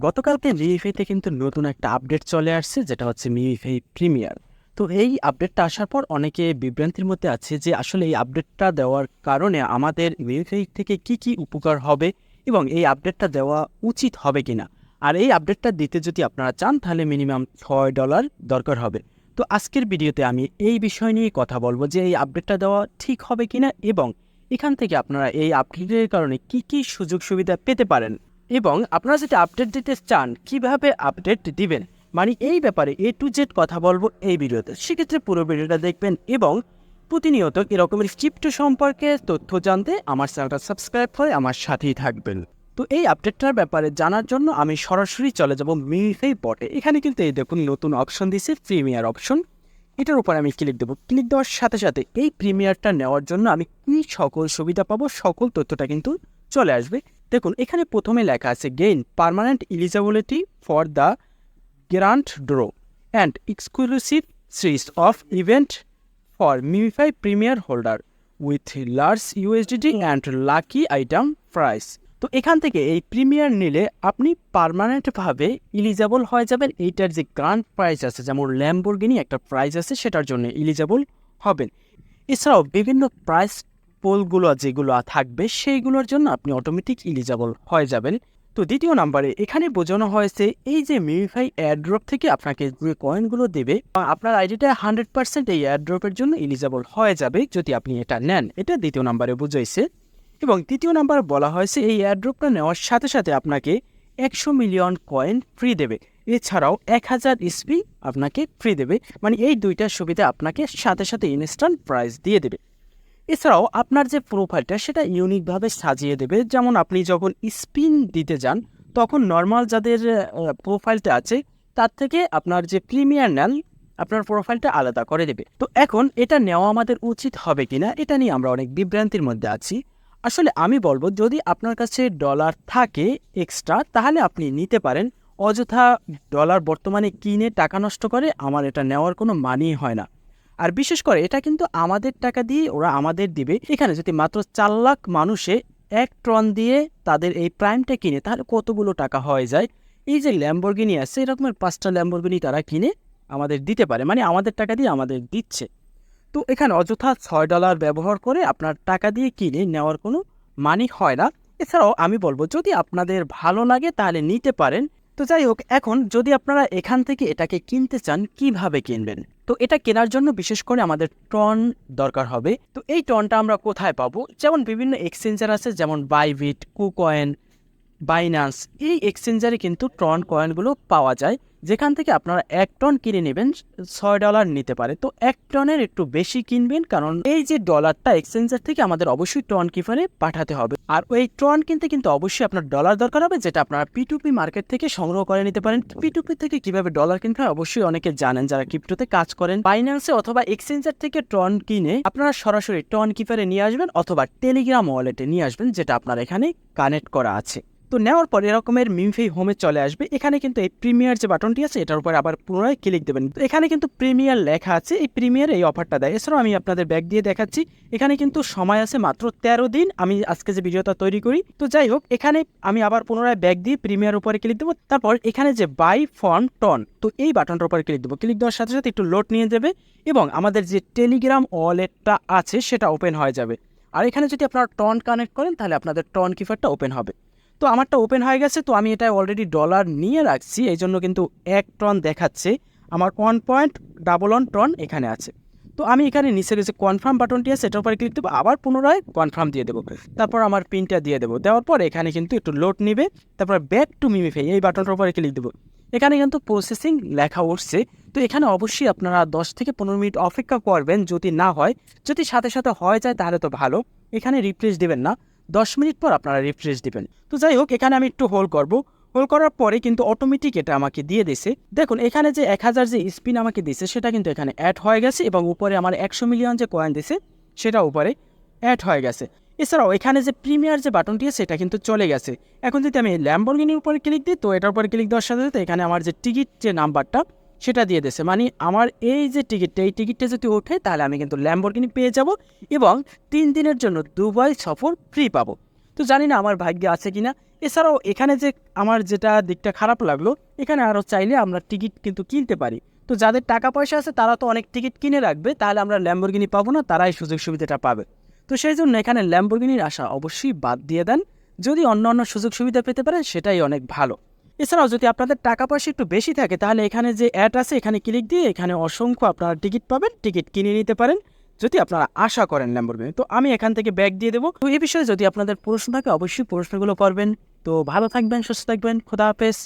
গতকালকে মিমিফাইতে কিন্তু নতুন একটা আপডেট চলে আসছে, যেটা হচ্ছে মিমিফাই প্রিমিয়ার। তো এই আপডেটটা আসার পর অনেকে বিভ্রান্তির মধ্যে আছে যে আসলে এই আপডেটটা দেওয়ার কারণে আমাদের মিমিফাই থেকে কি কি উপকার হবে এবং এই আপডেটটা দেওয়া উচিত হবে কিনা। আর এই আপডেটটা দিতে যদি আপনারা চান তাহলে মিনিমাম $6 দরকার হবে। তো আজকের ভিডিওতে আমি এই বিষয় নিয়ে কথা বলবো যে এই আপডেটটা দেওয়া ঠিক হবে কিনা এবং এখান থেকে আপনারা এই আপডেটের কারণে কি কি সুযোগ সুবিধা পেতে পারেন এবং আপনারা যদি আপডেট দিতে চান কিভাবে আপডেট দিবেন, মানে এই ব্যাপারে A to Z কথা বলবো এই ভিডিওতে। সেক্ষেত্রে পুরো ভিডিওটা দেখবেন এবং প্রতিনিয়ত এরকমের ক্রিপ্টো সম্পর্কে তথ্য জানতে আমার চ্যানেলটা সাবস্ক্রাইব করে আমার সাথেই থাকবেন। তো এই আপডেটটার ব্যাপারে জানার জন্য আমি সরাসরি চলে যাব মিমিফাই বটে। এখানে কিন্তু এই দেখুন নতুন অপশন দিয়েছে, প্রিমিয়ার অপশন। এটার উপর আমি ক্লিক দেবো। ক্লিক দেওয়ার সাথে সাথে এই প্রিমিয়ারটা নেওয়ার জন্য আমি কী সকল সুবিধা পাবো সকল তথ্যটা কিন্তু চলে আসবে। দেখুন এখানে প্রথমে লেখা আছে gain permanent eligibility for the grant draw and exclusive series of event for MemeFi premier holder with large USDT and lucky item price. তো এখান থেকে এই প্রিমিয়ার নিলে আপনি পার্মানেন্টভাবে এলিজিবল হয়ে যাবেন। এইটার যে গ্রান্ট প্রাইস আছে, যেমন ল্যাম্বরগিনি একটা প্রাইস আছে, সেটার জন্য এলিজিবল হবেন। এছাড়াও বিভিন্ন প্রাইস পোলগুলো যেগুলো থাকবে সেইগুলোর জন্য আপনি অটোমেটিক এলিজিবল হয়ে যাবেন। তো দ্বিতীয় নাম্বারে এখানে বোঝানো হয়েছে এই যে মিমিফাই এয়ারড্রপ থেকে আপনাকে যে কয়েনগুলো দেবে, আপনার আইডিটা 100% এই এয়ারড্রপের জন্য এলিজিবল হয়ে যাবে যদি আপনি এটা নেন। এটা দ্বিতীয় নাম্বারে বুঝাইছে। এবং তৃতীয় নাম্বার বলা হয়েছে এই এয়ারড্রপটা নেওয়ার সাথে সাথে আপনাকে 100 মিলিয়ন কয়েন ফ্রি দেবে। এছাড়াও 1000 ইসপি আপনাকে ফ্রি দেবে। মানে এই দুইটা সুবিধা আপনাকে সাথে সাথে ইনস্ট্যান্ট প্রাইস দিয়ে দেবে। এছাড়াও আপনার যে প্রোফাইলটা সেটা ইউনিকভাবে সাজিয়ে দেবে। যেমন আপনি যখন স্পিন দিতে যান তখন নর্মাল যাদের প্রোফাইলটা আছে তার থেকে আপনার যে প্রিমিয়ার নেন আপনার প্রোফাইলটা আলাদা করে দেবে। তো এখন এটা নেওয়া আমাদের উচিত হবে কিনা এটা নিয়ে আমরা অনেক বিভ্রান্তির মধ্যে আছি। আসলে আমি বলবো যদি আপনার কাছে ডলার থাকে এক্সট্রা তাহলে আপনি নিতে পারেন। অযথা ডলার বর্তমানে কিনে টাকা নষ্ট করে আমার এটা নেওয়ার কোনো মানেই হয় না। আর বিশেষ করে এটা কিন্তু আমাদের টাকা দিয়ে ওরা আমাদের দিবে। এখানে যদি মাত্র 4 লাখ মানুষে 1 টন দিয়ে তাদের এই প্রাইমটা কিনে তাহলে কতগুলো টাকা হয়ে যায়। এই যে ল্যাম্বরগিনি আছে এরকমের 5টা ল্যাম্বরগিনি তারা কিনে আমাদের দিতে পারে, মানে আমাদের টাকা দিয়ে আমাদের দিচ্ছে। তো এখানে অযথা $6 ব্যবহার করে আপনার টাকা দিয়ে কিনে নেওয়ার কোনো মানে হয় না। এছাড়াও আমি বলবো যদি আপনাদের ভালো লাগে তাহলে নিতে পারেন। তো যাই হোক, এখন যদি আপনারা এখান থেকে এটাকে কিনতে চান কিভাবে কিনবেন, তো এটা কেনার জন্য বিশেষ করে আমাদের টন দরকার হবে। তো এই টনটা আমরা কোথায় পাবো, যেমন বিভিন্ন এক্সচেঞ্জার আছে, যেমন বাইবিট, কুকয়েন, বাইন্যান্স। এই এক্সচেঞ্জারে কিন্তু টন কয়েনগুলো পাওয়া যায়, যেখান থেকে আপনারা 1 টন কিনে নেবেন $6 নিতে পারে। তো 1 টনের একটু বেশি কিনবেন, কারণ এই যে ডলারটা এক্সচেঞ্জার থেকে আমাদের অবশ্যই টন কিপারে পাঠাতে হবে। আর ওই টন কিনতে কিন্তু অবশ্যই আপনার ডলার দরকার হবে, যেটা আপনারা P2P মার্কেট থেকে সংগ্রহ করে নিতে পারেন। P2P থেকে কিভাবে ডলার কিনতে হয় অবশ্যই অনেকে জানেন যারা ক্রিপ্টোতে কাজ করেন। বাইন্যান্সে অথবা এক্সচেঞ্জার থেকে টন কিনে আপনারা সরাসরি টন কিপারে নিয়ে আসবেন অথবা টেলিগ্রাম ওয়ালেটে নিয়ে আসবেন, যেটা আপনার এখানে কানেক্ট করা আছে। তো নেওয়ার পর এরকমের মিমিফাই হোমে চলে আসবে। এখানে কিন্তু এই প্রিমিয়ার যে বাটনটি আছে এটার উপর আবার পুনরায় ক্লিক দেবেন। তো এখানে কিন্তু প্রিমিয়ার লেখা আছে, এই প্রিমিয়ার এই অফারটা দেয়। এছাড়াও আমি আপনাদের ব্যাক দিয়ে দেখাচ্ছি, এখানে কিন্তু সময় আছে মাত্র 13 দিন আমি আজকে যে ভিডিওটা তৈরি করি। তো যাই হোক, এখানে আমি আবার পুনরায় ব্যাক দিয়ে প্রিমিয়ার উপরে ক্লিক দেবো। তারপর এখানে যে বাই ফন টন, তো এই বাটনটার উপরে ক্লিক দেবো। ক্লিক দেওয়ার সাথে সাথে একটু লোড নিয়ে যাবে এবং আমাদের যে টেলিগ্রাম ওয়ালেটটা আছে সেটা ওপেন হয়ে যাবে। আর এখানে যদি আপনারা টন কানেক্ট করেন তাহলে আপনাদের টন কিপারটা ওপেন হবে। তো আমারটা ওপেন হয়ে গেছে। তো আমি এটা অলরেডি ডলার নিয়ে রাখছি, এই জন্য কিন্তু 1 টন দেখাচ্ছে। আমার 1.11 টন এখানে আছে। তো আমি এখানে নিচে যে কনফার্ম বাটনটি আছে এটার উপরে ক্লিক দেবো, আবার পুনরায় কনফার্ম দিয়ে দেবো। তারপর আমার পিনটা দিয়ে দেবো। দেওয়ার পর এখানে কিন্তু একটু লোড নেবে। তারপর ব্যাক টু মিমিফাই এই বাটনটার উপরে ক্লিক দেবো। এখানে কিন্তু প্রসেসিং লেখা উঠছে। তো এখানে অবশ্যই আপনারা 10 থেকে 15 মিনিট অপেক্ষা করবেন। যদি না হয়, যদি সাথে সাথে হয়ে যায় তাহলে তো ভালো। এখানে রিফ্রেশ দিবেন না, 10 মিনিট পর আপনারা রিফ্রেশ দিবেন। তো যাই হোক, এখানে আমি একটু হোল্ড করব। হোল্ড করার পরে কিন্তু অটোমেটিক এটা আমাকে দিয়ে দিছে। দেখুন এখানে যে 1000 যে স্পিন আমাকে দিছে সেটা কিন্তু এখানে অ্যাড হয়ে গেছে এবং উপরে আমার 100 মিলিয়ন যে কয়েন দিছে সেটা উপরে অ্যাড হয়ে গেছে। এছাড়াও এখানে যে প্রিমিয়ার যে বাটনটি আছে সেটা কিন্তু চলে গেছে। এখন যদি আমি ল্যাম্বরগিনির উপরে ক্লিক দিই, তো এটার উপরে ক্লিক দেওয়ার সাথে সাথে এখানে আমার যে টিকিট যে নাম্বারটা সেটা দিয়ে দিয়েছে। মানে আমার এই যে টিকিটটা, এই টিকিটটা যদি ওঠে তাহলে আমি কিন্তু ল্যাম্বরগিনি পেয়ে যাব এবং 3 দিনের জন্য দুবাই সফর ফ্রি পাবো। তো জানি না আমার ভাগ্যে আছে কিনা। এছাড়াও এখানে যে আমার যেটা দিকটা খারাপ লাগলো, এখানে আরও চাইলে আমরা টিকিট কিন্তু কিনতে পারি। তো যাদের টাকা পয়সা আছে তারা তো অনেক টিকিট কিনে রাখবে, তাহলে আমরা ল্যাম্বরগিনি পাবো না, তারাই সুযোগ সুবিধাটা পাবে। তো সেই জন্য এখানে ল্যাম্বরগিনির আশা অবশ্যই বাদ দিয়ে দেন। যদি অন্য অন্য সুযোগ সুবিধা পেতে পারেন সেটাই অনেক ভালো। এছাড়াও যদি আপনাদের টাকা পয়সা একটু বেশি থাকে তাহলে এখানে যে অ্যাড আছে এখানে ক্লিক দিয়ে এখানে অসংখ্য আপনারা টিকিট পাবেন, টিকিট কিনে নিতে পারেন যদি আপনারা আশা করেন ল্যাম্বরগিনি। তো আমি এখান থেকে ব্যাগ দিয়ে দেবো। তো এই বিষয়ে যদি আপনাদের প্রশ্ন থাকে অবশ্যই প্রশ্নগুলো করবেন। তো ভালো থাকবেন, সুস্থ থাকবেন, খোদা হাফেজ।